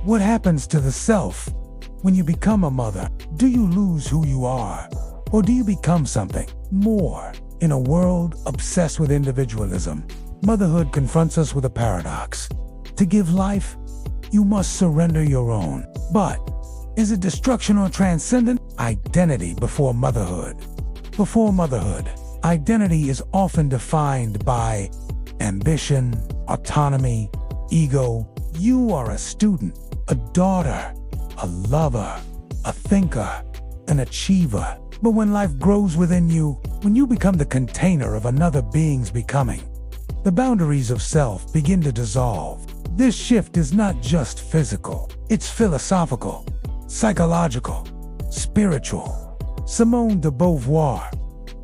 What happens to the self when you become a mother? Do you lose who you are? Or do you become something more? In a world obsessed with individualism, motherhood confronts us with a paradox. To give life, you must surrender your own. But is it destruction or transcendent? Identity before motherhood. Before motherhood, identity is often defined by ambition, autonomy, ego. You are a student, a daughter, a lover, a thinker, an achiever. But when life grows within you, when you become the container of another being's becoming, the boundaries of self begin to dissolve. This shift is not just physical, it's philosophical, psychological, spiritual. Simone de Beauvoir,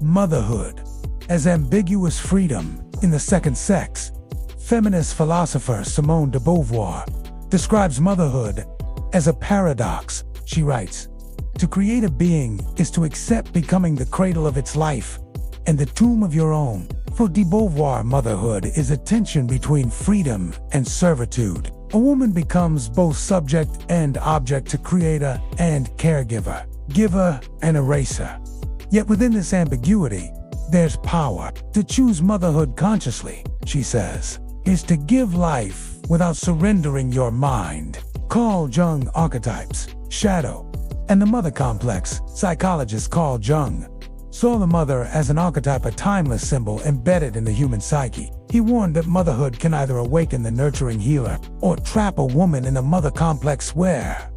Motherhood as Ambiguous Freedom in the Second Sex. Feminist philosopher Simone de Beauvoir describes motherhood as a paradox. She writes, "To create a being is to accept becoming the cradle of its life and the tomb of your own." For de Beauvoir, motherhood is a tension between freedom and servitude. A woman becomes both subject and object, to creator and caregiver, giver and eraser. Yet within this ambiguity, there's power. To choose motherhood consciously, she says, is to give life without surrendering your mind. Carl Jung archetypes, shadow, and the mother complex. Psychologist Carl Jung saw the mother as an archetype, a timeless symbol embedded in the human psyche. He warned that motherhood can either awaken the nurturing healer or trap a woman in a mother complex where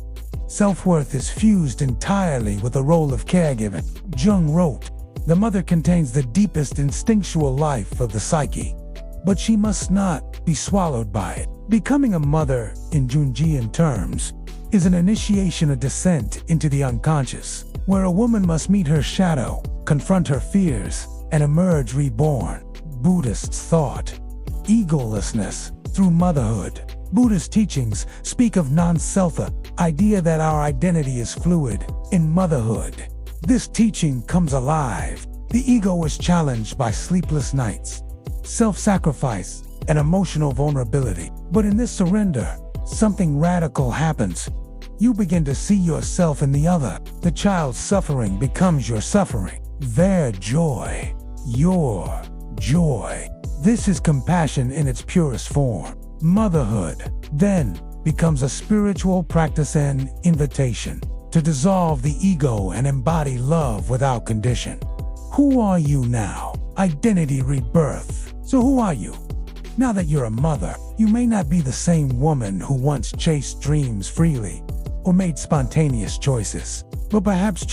self-worth is fused entirely with the role of caregiving. Jung wrote, "The mother contains the deepest instinctual life of the psyche, but she must not be swallowed by it." Becoming a mother, in Jungian terms, is an initiation, a descent into the unconscious, where a woman must meet her shadow, confront her fears, and emerge reborn. Buddhist thought, egolessness through motherhood. Buddhist teachings speak of non-self, idea that our identity is fluid. In motherhood, this teaching comes alive. The ego is challenged by sleepless nights, self-sacrifice, and emotional vulnerability. But in this surrender, something radical happens. You begin to see yourself in the other. The child's suffering becomes your suffering. Their joy, your joy. This is compassion in its purest form. Motherhood then becomes a spiritual practice, an invitation to dissolve the ego and embody love without condition. Who are you now? Identity rebirth. So who are you? Now that you're a mother, you may not be the same woman who once chased dreams freely or made spontaneous choices, but perhaps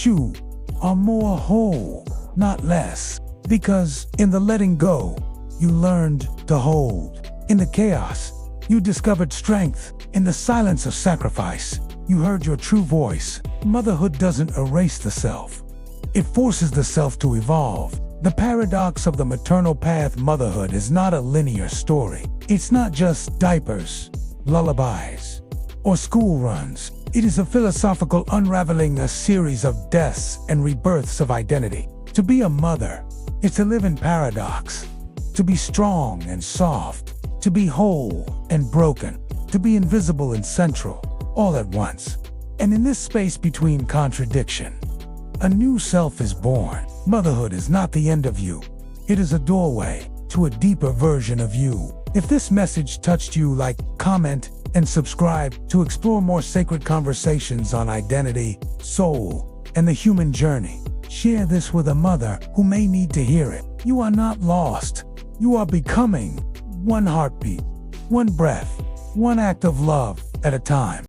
you are more whole, not less. Because in the letting go, you learned to hold. In the chaos, you discovered strength. In the silence of sacrifice, you heard your true voice. Motherhood doesn't erase the self. It forces the self to evolve. The paradox of the maternal path. Motherhood is not a linear story. It's not just diapers, lullabies, or school runs. It is a philosophical unraveling, a series of deaths and rebirths of identity. To be a mother is to live in paradox, to be strong and soft, to be whole and broken, to be invisible and central, all at once. And in this space between contradiction, a new self is born. Motherhood is not the end of you. It is a doorway to a deeper version of you. If this message touched you, like, comment, and subscribe to explore more sacred conversations on identity, soul, and the human journey. Share this with a mother who may need to hear it. You are not lost. You are becoming, one heartbeat, one breath, one act of love at a time.